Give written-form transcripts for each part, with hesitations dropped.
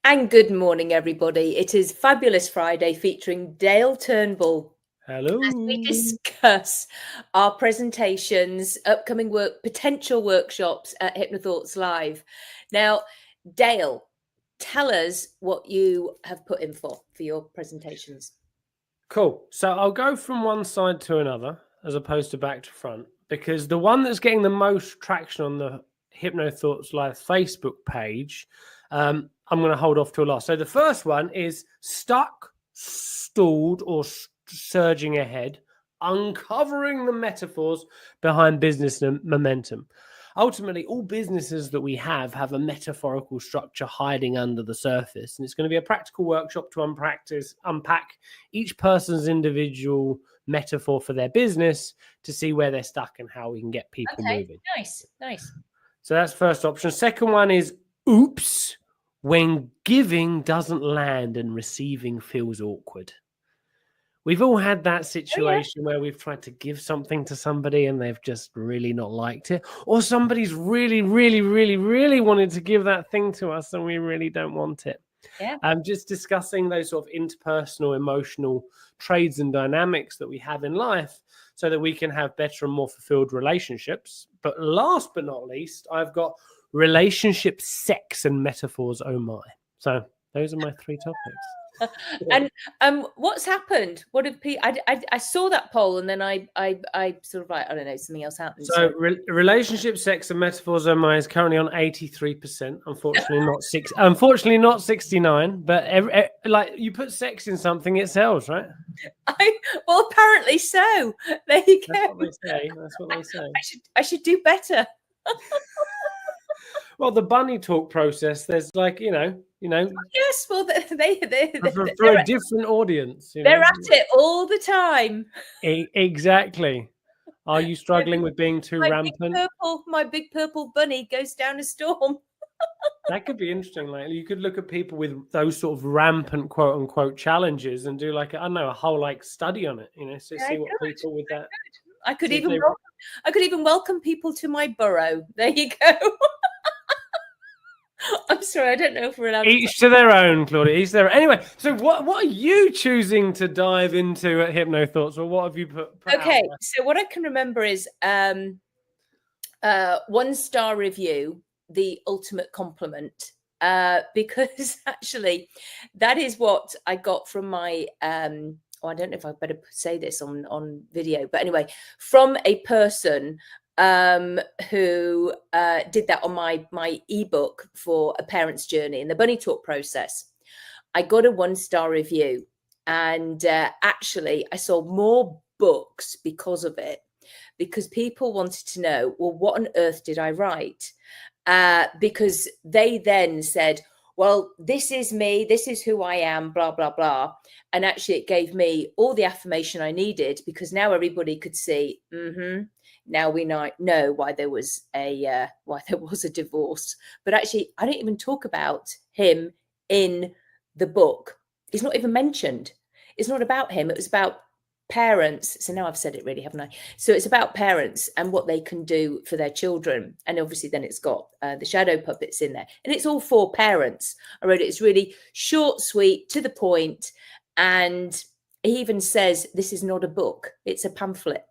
And good morning, everybody. It is Fabulous Friday featuring Dale Turnbull Hello. as we discuss our presentations, upcoming potential workshops at Hypnothoughts Live. Now, Dale, tell us what you have put in for your presentations. Cool. So I'll go from one side to another as opposed to back to front, because the one that's getting the most traction on the Hypnothoughts Live Facebook page, I'm going to hold off till last. So the first one is stuck, stalled, or surging ahead, uncovering the metaphors behind business momentum. Ultimately, all businesses that we have a metaphorical structure hiding under the surface. And it's going to be a practical workshop to unpack each person's individual metaphor for their business to see where they're stuck and how we can get people moving. Nice. So that's first option. Second one is oops, when giving doesn't land and receiving feels awkward. We've all had that situation where we've tried to give something to somebody and they've just really not liked it. Or somebody's really, really, really, really wanted to give that thing to us and we really don't want it. Yeah. Just discussing those sort of interpersonal, emotional trades and dynamics that we have in life so that we can have better and more fulfilled relationships. But last but not least, I've got relationship, sex, and metaphors. Oh my. So those are my three topics. And what's happened? What have people? I saw that poll, and then I sort of like, I don't know, something else happened. So relationship, sex, and metaphors. Oh my is currently on 83%. Unfortunately, not 6. Unfortunately, not 69. But like you put sex in something, it sells, right? Well, apparently so. There you go. That's what they say. That's what they say. I should do better. Well, the bunny talk process. There's like Yes, well, they're for a different audience. They're at it all the time. Exactly. Are you struggling with being too rampant? My big purple bunny goes down a storm. That could be interesting. Like you could look at people with those sort of rampant quote unquote challenges and do like I don't know, a whole like study on it. So see what people with that. I could even welcome people to my burrow. There you go. I'm sorry, I don't know if we're allowed. Each to their own, Claudia. Each their own. Anyway, so what are you choosing to dive into at Hypnothoughts, or what have you put okay, so what I can remember is 1-star review, the ultimate compliment, because actually that is what I got from my I don't know if I better say this on video, but anyway, from a person who did that on my ebook for A Parent's Journey in the Bunny Talk process. I got a 1-star review, and actually I sold more books because of it, because people wanted to know, well, what on earth did I write? Because they then said, well, this is me, this is who I am, blah, blah, blah. And actually it gave me all the affirmation I needed, because now everybody could see, now we know why there was a divorce. But actually, I don't even talk about him in the book. He's not even mentioned. It's not about him. It was about parents. So now I've said it really, haven't I? So it's about parents and what they can do for their children. And obviously then it's got the shadow puppets in there. And it's all for parents. I wrote it. It's really short, sweet, to the point. And he even says, this is not a book. It's a pamphlet.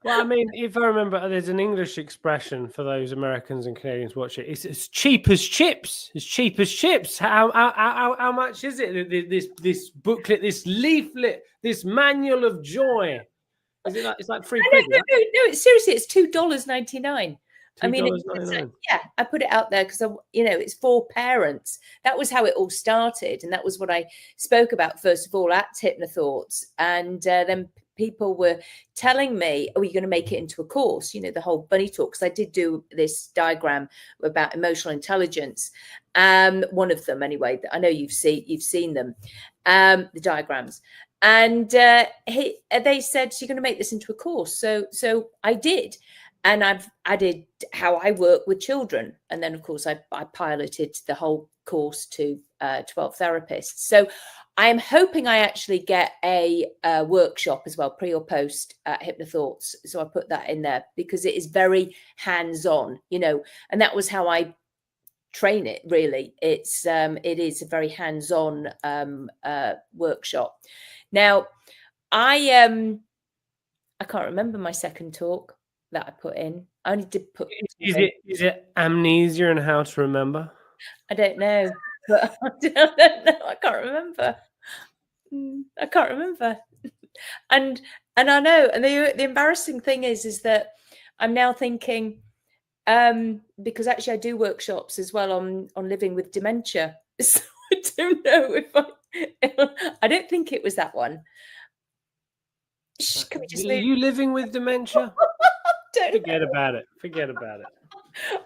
Well, I mean, if I remember, there's an English expression for those Americans and Canadians watch it. It's as cheap as chips. As cheap as chips. How much is it? This booklet, this leaflet, this manual of joy. Is it like it's like free? No, it's seriously, it's $2.99. I mean, I put it out there because it's for parents. That was how it all started, and that was what I spoke about first of all at Hypnothoughts, and then people were telling me, "Oh, you're going to make it into a course?" The whole bunny talk, because I did do this diagram about emotional intelligence. One of them, anyway. I know you've seen them, the diagrams. And they said, "You're going to make this into a course." So I did. And I've added how I work with children. And then, of course, I piloted the whole course to 12 therapists. So I'm hoping I actually get a workshop as well, pre or post at Hypnothoughts. So I put that in there because it is very hands-on, and that was how I train it. Really, it is a very hands-on workshop. Now, I can't remember my second talk that I put in. I only did put. Is it amnesia and how to remember? I don't know, but I don't know. I can't remember. I can't remember. And I know. And the embarrassing thing is that I'm now thinking, because actually I do workshops as well on living with dementia. So I don't know if I don't think it was that one. Can we just Are you living with dementia? Forget know. about it. Forget about it.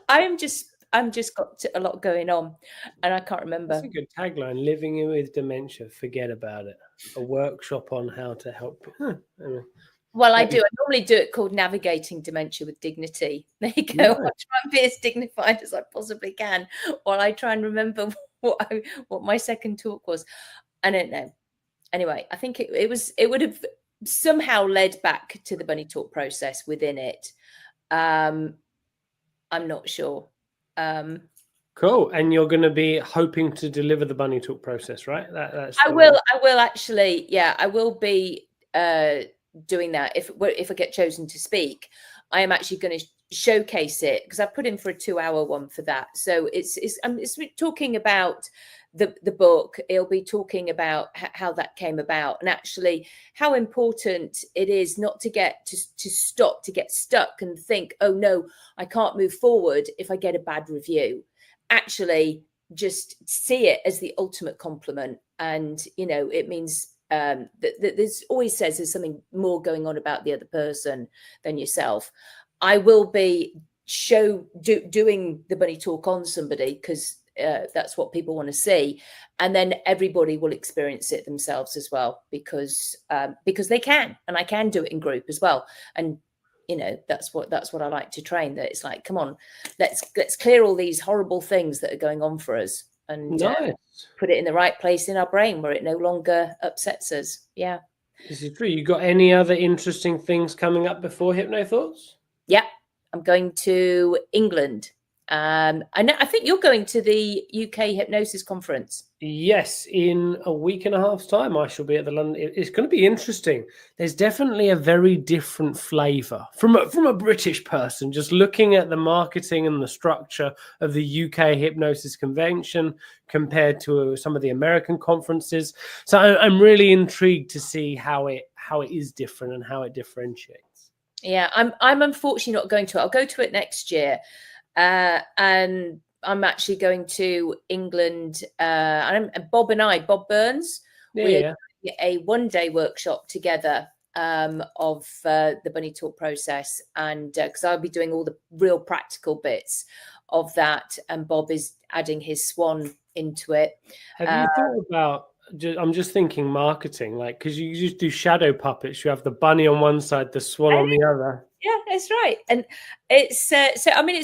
I'm just got a lot going on, and I can't remember. That's a good tagline: living with dementia. Forget about it. A workshop on how to help. Anyway. Well, I do. I normally do it called Navigating Dementia with Dignity. There you go. Nice. I try and be as dignified as I possibly can while I try and remember what my second talk was. I don't know. Anyway, I think it would have somehow led back to the bunny talk process within it. I'm not sure. Cool. And you're going to be hoping to deliver the bunny talk process, right? That's I will actually. Yeah, I will be doing that if I get chosen to speak. I am actually going to showcase it because I put in for a 2-hour one for that. So it's talking about the book. It'll be talking about how that came about and actually how important it is not to get to stop, to get stuck and think, oh no, I can't move forward if I get a bad review. Actually, just see it as the ultimate compliment, and it means that there's always says there's something more going on about the other person than yourself. I will be doing the bunny talk on somebody because that's what people want to see, and then everybody will experience it themselves as well because they can, and I can do it in group as well. And that's what I like to train, that it's like, come on, let's clear all these horrible things that are going on for us and put it in the right place in our brain where it no longer upsets us. Yeah. This is true. You got any other interesting things coming up before Hypno Thoughts? Yeah. I'm going to England. I think you're going to the UK Hypnosis Conference. Yes, in a week and a half's time, I shall be at the London. It's going to be interesting. There's definitely a very different flavour from a British person, just looking at the marketing and the structure of the UK Hypnosis Convention compared to some of the American conferences. So I'm really intrigued to see how it is different and how it differentiates. Yeah, I'm unfortunately not going to it. I'll go to it next year. And I'm actually going to England. And Bob Burns, we're doing a one-day workshop together of the bunny talk process, and because I'll be doing all the real practical bits of that, and Bob is adding his swan into it. Have you thought about? I'm just thinking marketing, like, because you just do shadow puppets. You have the bunny on one side, the swan on the other. Yeah, that's right. And it's so I mean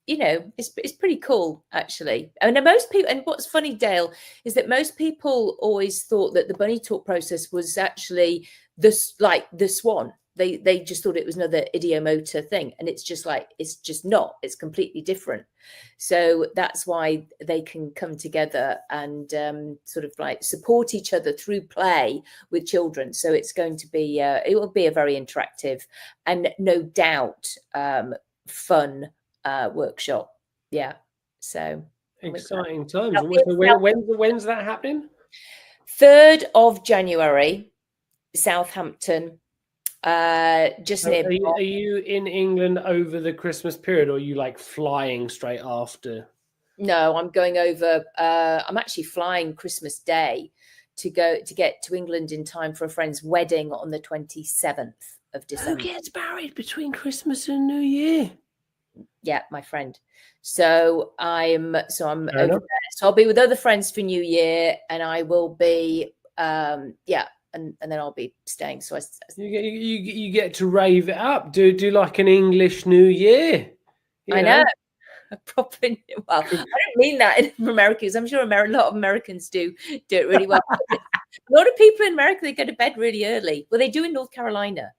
it's pretty cool actually. And most people, and what's funny, Dale, is that most people always thought that the bunny talk process was actually the swan. They just thought it was another idiomotor thing, and it's just not. It's completely different. So that's why they can come together and sort of like support each other through play with children. So it's going to be it will be a very interactive and no doubt fun workshop. Yeah. So exciting times. When's that happening? 3rd of January, Southampton. Just near. Are you in England over the Christmas period, or are you like flying straight after? No, I'm going over. I'm actually flying Christmas Day to get to England in time for a friend's wedding on the 27th of December. Who gets married between Christmas and New Year? Yeah, my friend. So I'm over there. So I'll be with other friends for New Year, and I will be and then I'll be staying. So you get to rave it up. Do like an English New Year. I know. Probably. Well, I don't mean that in America, because I'm sure a lot of Americans do it really well. A lot of people in America, they go to bed really early. Well, they do in North Carolina.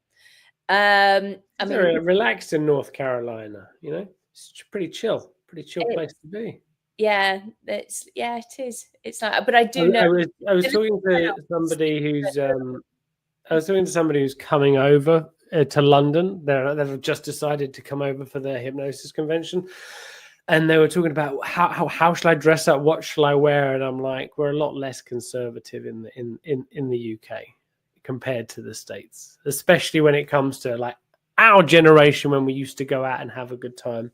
I mean, relaxed in North Carolina. It's pretty chill place to be. Yeah, it is. It's like, but I do know. I was talking to somebody who's coming over to London. They've just decided to come over for their hypnosis convention, and they were talking about how shall I dress up, what shall I wear, and I'm like, we're a lot less conservative in the UK compared to the States, especially when it comes to like our generation when we used to go out and have a good time.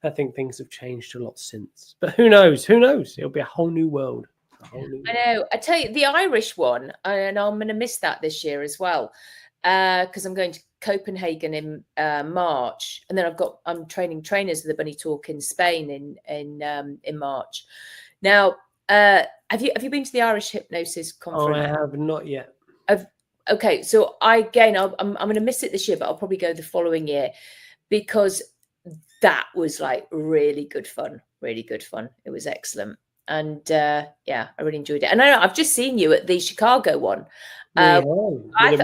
I think things have changed a lot since, but who knows? Who knows? It'll be a whole new world. I know. I tell you, the Irish one, and I'm going to miss that this year as well, because I'm going to Copenhagen in March, and then I'm training trainers at the Bunny Talk in Spain in March. Now, have you been to the Irish Hypnosis conference? Oh, I have not yet. Okay, so I'm going to miss it this year, but I'll probably go the following year, because that was like really good fun. Really good fun. It was excellent. And I really enjoyed it. And I've just seen you at the Chicago one. Good fun. I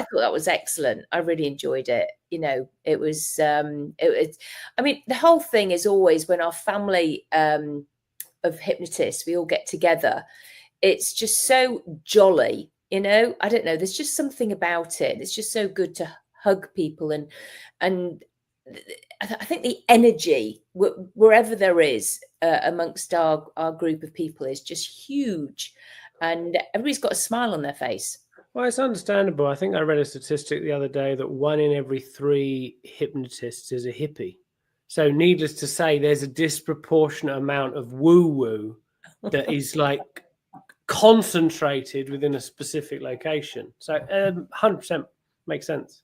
thought that was excellent. I really enjoyed it. You know, it was. I mean, the whole thing is always when our family of hypnotists, we all get together. It's just so jolly. You know, I don't know. There's just something about it. It's just so good to hug people and I think the energy wherever there is amongst our group of people is just huge, and everybody's got a smile on their face. Well, it's understandable. I think I read a statistic the other day that 1 in every 3 hypnotists is a hippie. So needless to say, there's a disproportionate amount of woo-woo that is like concentrated within a specific location. So 100% makes sense.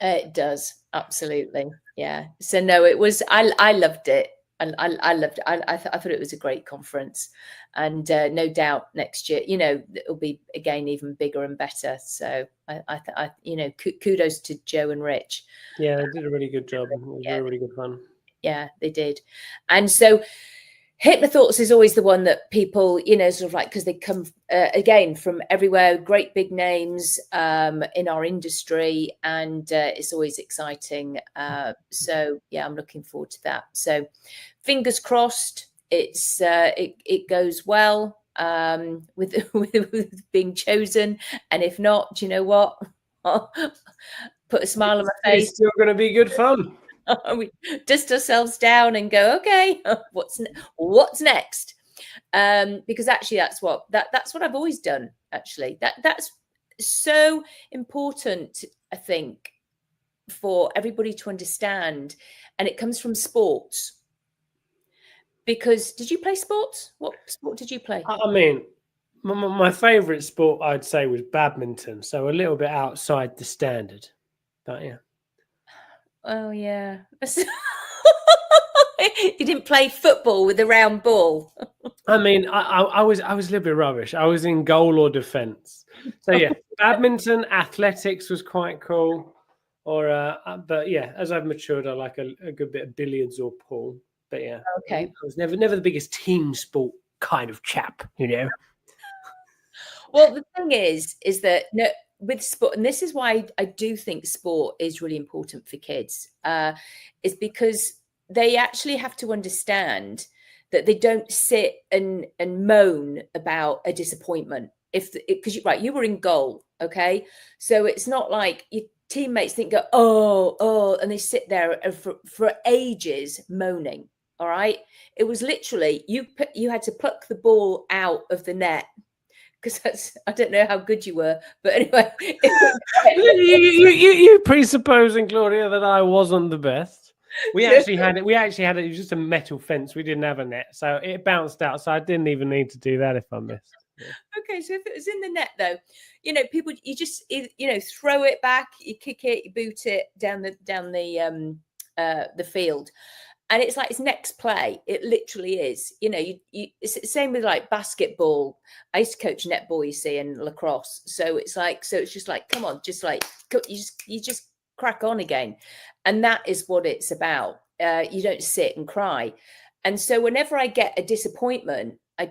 It does, absolutely. Yeah. So no, it was. I loved it, and I loved it. I thought it was a great conference, and no doubt next year, you know, it'll be again even bigger and better. So I you know, kudos to Joe and Rich. Yeah, they did a really good job. It was really good fun. Yeah, they did, and so. Hypnothoughts is always the one that people, you know, sort of like, because they come again from everywhere, great big names in our industry, and it's always exciting. So yeah, I'm looking forward to that. So fingers crossed, it goes well with being chosen, and if not, do you know what? Put a smile on my face. It's still going to be good fun. We dust ourselves down and go, okay, what's next? Because actually that's what I've always done. Actually, that's so important, I think, for everybody to understand, and it comes from sports. Because did you play sports? What sport did you play? I mean, my favourite sport, I'd say, was badminton. So a little bit outside the standard, but yeah. Oh yeah. You didn't play football with a round ball. I mean, I was a little bit rubbish. I was in goal or defence. So yeah, badminton, athletics was quite cool. But yeah, as I've matured, I like a good bit of billiards or pool. But yeah, okay. I was never the biggest team sport kind of chap, you know. Well, the thing is that with sport, and this is why I do think sport is really important for kids, is because they actually have to understand that they don't sit and moan about a disappointment. Because you were in goal, okay? So it's not like your teammates think, oh, and they sit there for ages moaning. All right, it was literally you had to pluck the ball out of the net. Because I don't know how good you were, but anyway. you presupposing, Claudia, that I wasn't the best. We actually had it. It was just a metal fence. We didn't have a net, so it bounced out. So I didn't even need to do that if I missed. Yeah. Okay, so if it was in the net, though, you know, people, you just throw it back, you kick it, you boot it down the field. And it's like it's next play. It literally is. You know, it's the same with like basketball. I used to coach netball, you see, and lacrosse. So it's just like, come on, just like you just crack on again. And that is what it's about. You don't sit and cry. And so whenever I get a disappointment, I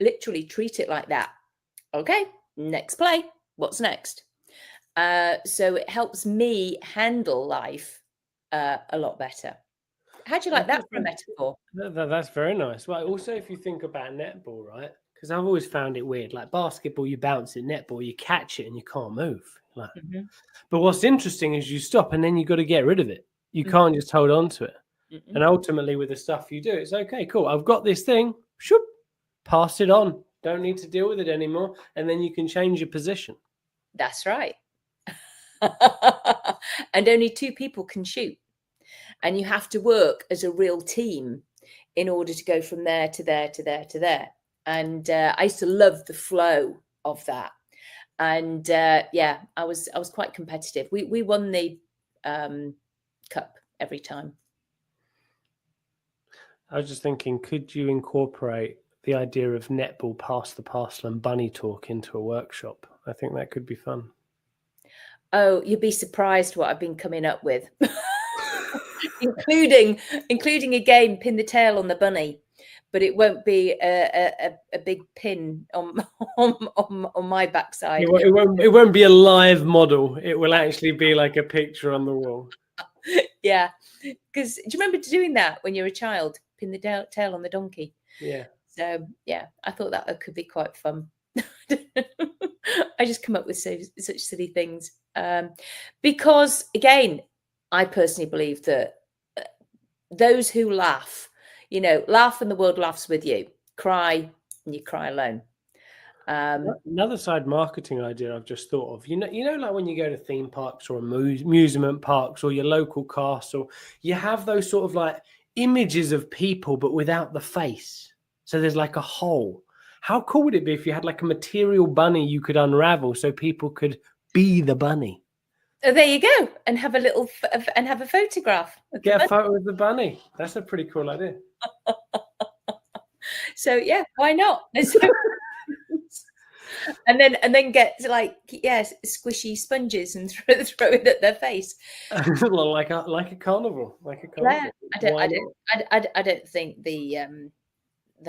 literally treat it like that. Okay, next play. What's next? So it helps me handle life a lot better. How do you like that for a metaphor? That's very nice. Well, also, if you think about netball, right? Because I've always found it weird. Like basketball, you bounce it, netball, you catch it and you can't move. Like, but what's interesting is you stop and then you got to get rid of it. You can't just hold on to it. And ultimately, with the stuff you do, it's okay, cool. I've got this thing. Shoop, pass it on. Don't need to deal with it anymore. And then you can change your position. That's right. And only 2 people can shoot. And you have to work as a real team in order to go from there to there to there to there. And I used to love the flow of that. And yeah, I was quite competitive. We won the cup every time. I was just thinking, could you incorporate the idea of netball, pass the parcel, and bunny talk into a workshop? I think that could be fun. Oh, you'd be surprised what I've been coming up with. including a game, pin the tail on the bunny, but it won't be a big pin on my backside. It won't be a live model. It will actually be like a picture on the wall. Yeah, because do you remember doing that when you were a child? Pin the tail on the donkey. Yeah. So yeah, I thought that could be quite fun. I just come up with such silly things because again, I personally believe that those who laugh, laugh and the world laughs with you. Cry and you cry alone. Another side marketing idea I've just thought of, like when you go to theme parks or amusement parks or your local castle, you have those sort of like images of people, but without the face. So there's like a hole. How cool would it be if you had like a material bunny you could unravel so people could be the bunny? Oh, there you go, and have a photograph. Get a photo of the bunny. That's a pretty cool idea. So yeah, why not? and then get squishy sponges and throw it at their face. like a carnival. Yeah, I don't think the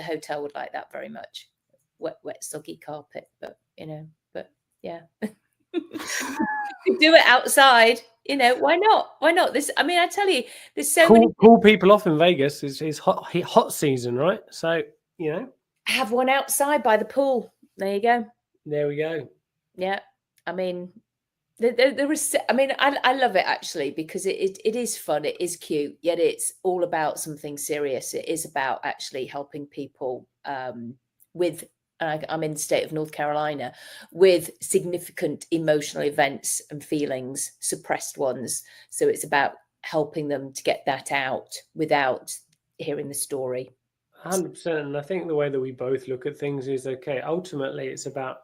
hotel would like that very much. Wet soggy carpet, but yeah. Do it outside, why not? I tell you, there's so many cool people off in Vegas. It's hot season, right? So have one outside by the pool. There you go. There we go. Yeah, there is. I love it actually because it is fun. It is cute. Yet it's all about something serious. It is about actually helping people with. I'm in the state of North Carolina with significant emotional events and feelings, suppressed ones. So it's about helping them to get that out without hearing the story. 100%. And I think the way that we both look at things is okay. Ultimately, it's about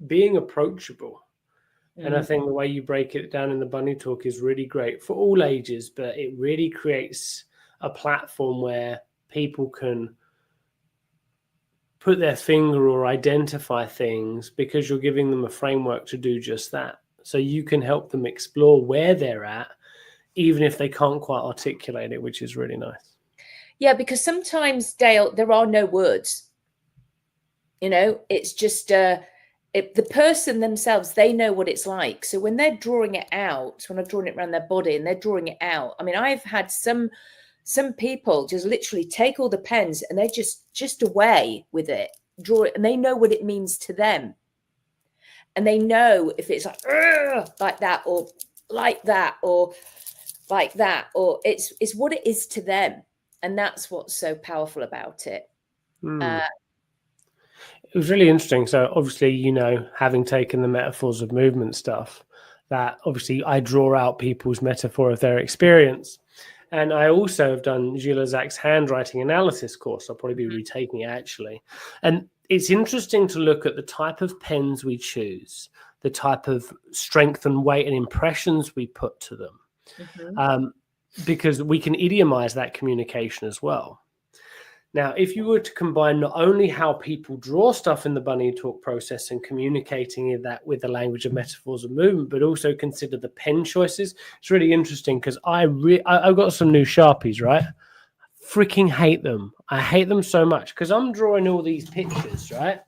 being approachable. And I think the way you break it down in the bunny talk is really great for all ages, but it really creates a platform where people can put their finger or identify things because you're giving them a framework to do just that. So you can help them explore where they're at, even if they can't quite articulate it, which is really nice. Yeah, because sometimes, Dale, there are no words. It's just the person themselves, they know what it's like. So when they're drawing it out, when I'm drawing it around their body and they're drawing it out, I've had some people just literally take all the pens and they're just away with it, draw it, and they know what it means to them. And they know if it's like that or like that or like that, or it's what it is to them. And that's what's so powerful about it. It was really interesting. So obviously, having taken the metaphors of movement stuff, that obviously I draw out people's metaphor of their experience. And I also have done Gilles Zac's handwriting analysis course. I'll probably be retaking it actually. And it's interesting to look at the type of pens we choose, the type of strength and weight and impressions we put to them, because we can idiomize that communication as well. Now, if you were to combine not only how people draw stuff in the bunny talk process and communicating that with the language of metaphors of movement, but also consider the pen choices, it's really interesting because I've got some new Sharpies, right? Freaking hate them. I hate them so much because I'm drawing all these pictures, right?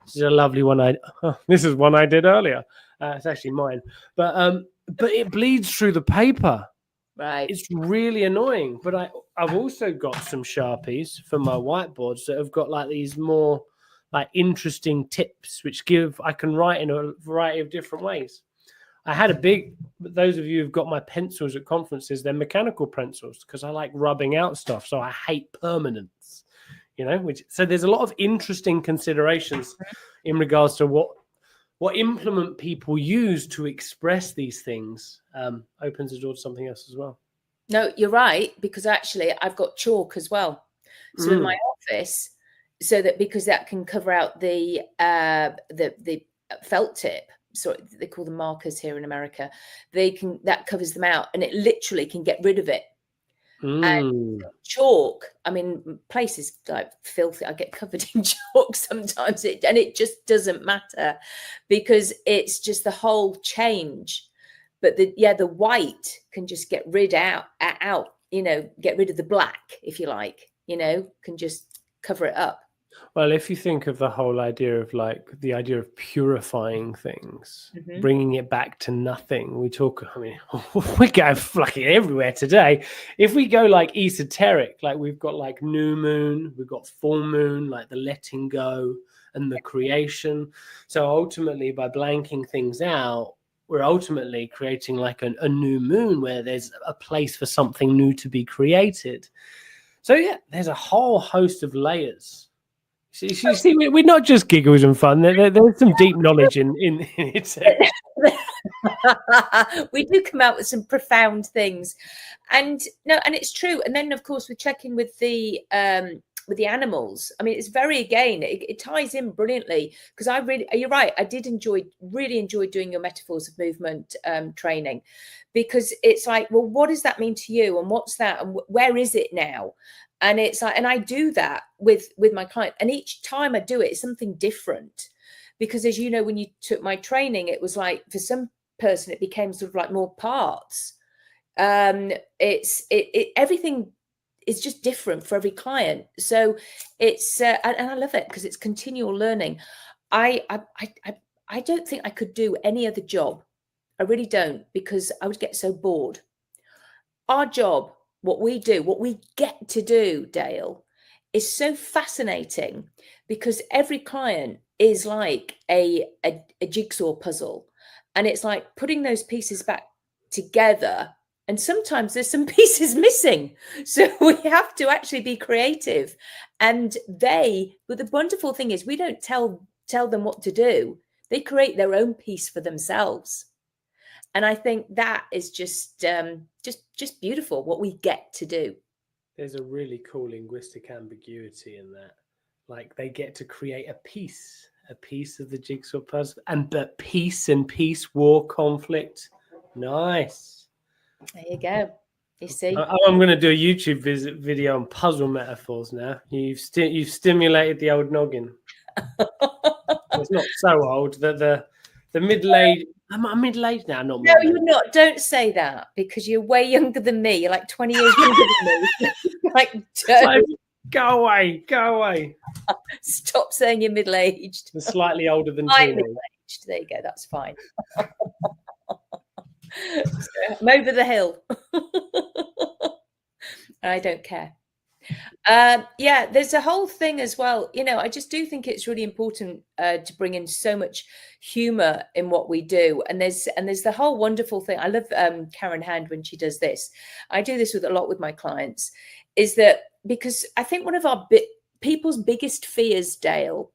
This is a lovely one. This is one I did earlier. It's actually mine, but it bleeds through the paper. Right. It's really annoying. But I've also got some Sharpies for my whiteboards that have got like these more like interesting tips, which I can write in a variety of different ways. I had those of you who've got my pencils at conferences, they're mechanical pencils because I like rubbing out stuff. So I hate permanence, so there's a lot of interesting considerations in regards to what implement people use to express these things. Opens the door to something else as well. No, you're right, because actually I've got chalk as well. So in my office, so that because that can cover out the felt tip. So they call them markers here in America. That covers them out, and it literally can get rid of it. And chalk, I mean, places like filthy. I get covered in chalk sometimes, and it just doesn't matter because it's just the whole change. But the white can just get rid out, get rid of the black, if you like, can just cover it up. Well, if you think of the whole idea of purifying things, bringing it back to nothing, we go fucking everywhere today. If we go like esoteric, like we've got like new moon, we've got full moon, like the letting go and the creation. So ultimately, by blanking things out, we're ultimately creating like a new moon where there's a place for something new to be created. So yeah, there's a whole host of layers. You see, we're not just giggles and fun. There's some deep knowledge in it. We do come out with some profound things, and it's true. And then, of course, we're checking with the animals. I mean, it's it ties in brilliantly because you're right. I did really enjoy doing your metaphors of movement training, because it's like, well, what does that mean to you, and what's that, and where is it now? And it's like, and I do that with my client, and each time I do it, it's something different, because as you know, when you took my training, it was like for some person, it became sort of like more parts. Everything is just different for every client. So it's and I love it because it's continual learning. I don't think I could do any other job. I really don't, because I would get so bored. Our job, what we do, what we get to do, Dale, is so fascinating, because every client is like a jigsaw puzzle, and it's like putting those pieces back together, and sometimes there's some pieces missing, so we have to actually be creative. And but the wonderful thing is, we don't tell them what to do. They create their own piece for themselves. And I think that is just beautiful, what we get to do. There's a really cool linguistic ambiguity in that. Like, they get to create a piece of the jigsaw puzzle, but peace, war, conflict. Nice. There you go. You see, I'm going to do a YouTube video on puzzle metaphors now. You've stimulated the old noggin. It's not so old that the middle-aged. I'm middle-aged now. Not no, you're not. Don't say that, because you're way younger than me. You're like 20 years younger than me. Like, go away. Stop saying you're middle-aged. You're slightly older than I'm middle-aged. There you go. That's fine. So, I'm over the hill. I don't care. There's a whole thing as well. I just do think it's really important to bring in so much humor in what we do. And there's the whole wonderful thing. I love Karen Hand when she does this. I do this a lot with my clients, is that because I think one of our people's biggest fears, Dale,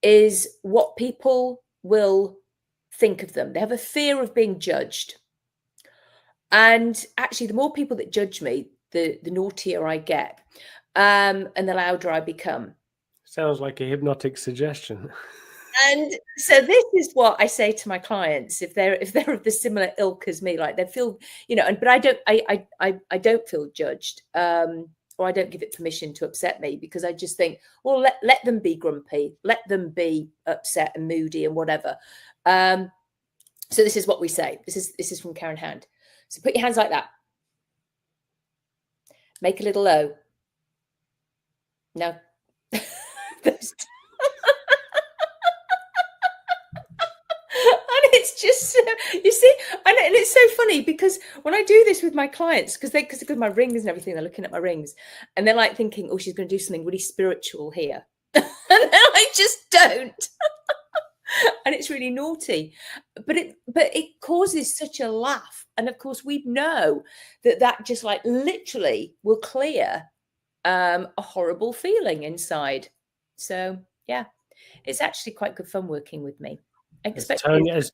is what people will think of them. They have a fear of being judged. And actually, the more people that judge me, the naughtier I get. And the louder I become. Sounds like a hypnotic suggestion. And so this is what I say to my clients, if they're of the similar ilk as me, like they feel, but I don't feel judged, or I don't give it permission to upset me, because I just think, well, let them be grumpy, let them be upset and moody and whatever. So this is what we say. This is from Karen Hand. So put your hands like that. Make a little O. Now, and it's just, you see, and it's so funny because when I do this with my clients, because of my rings and everything, they're looking at my rings and they're like thinking, oh, she's going to do something really spiritual here. And then I just don't. And it's really naughty, but it causes such a laugh. And of course, we know that just like literally will clear a horrible feeling inside. So yeah, it's actually quite good fun working with me. As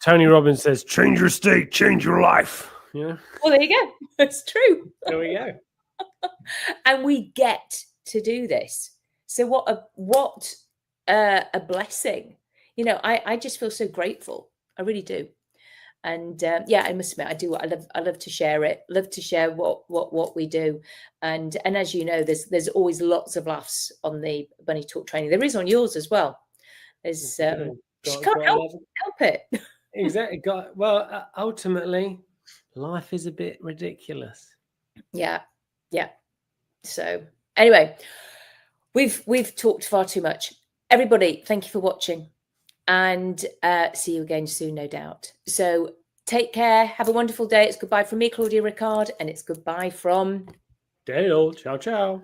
Tony Robbins says, change your state, change your life. Yeah. Well, there you go. It's true. There we go. And we get to do this. So what a blessing. You know, I just feel so grateful. I really do. And yeah, I must admit, I do. I love to share it. Love to share what we do. And as you know, there's always lots of laughs on the Bunny Talk training. There is on yours as well. There's she can't help it. Exactly. Ultimately, life is a bit ridiculous. Yeah. So anyway, we've talked far too much. Everybody, thank you for watching, and see you again soon, no doubt. So take care. Have a wonderful day. It's goodbye from me, Claudia Rickard, and it's goodbye from Dale. Ciao, ciao.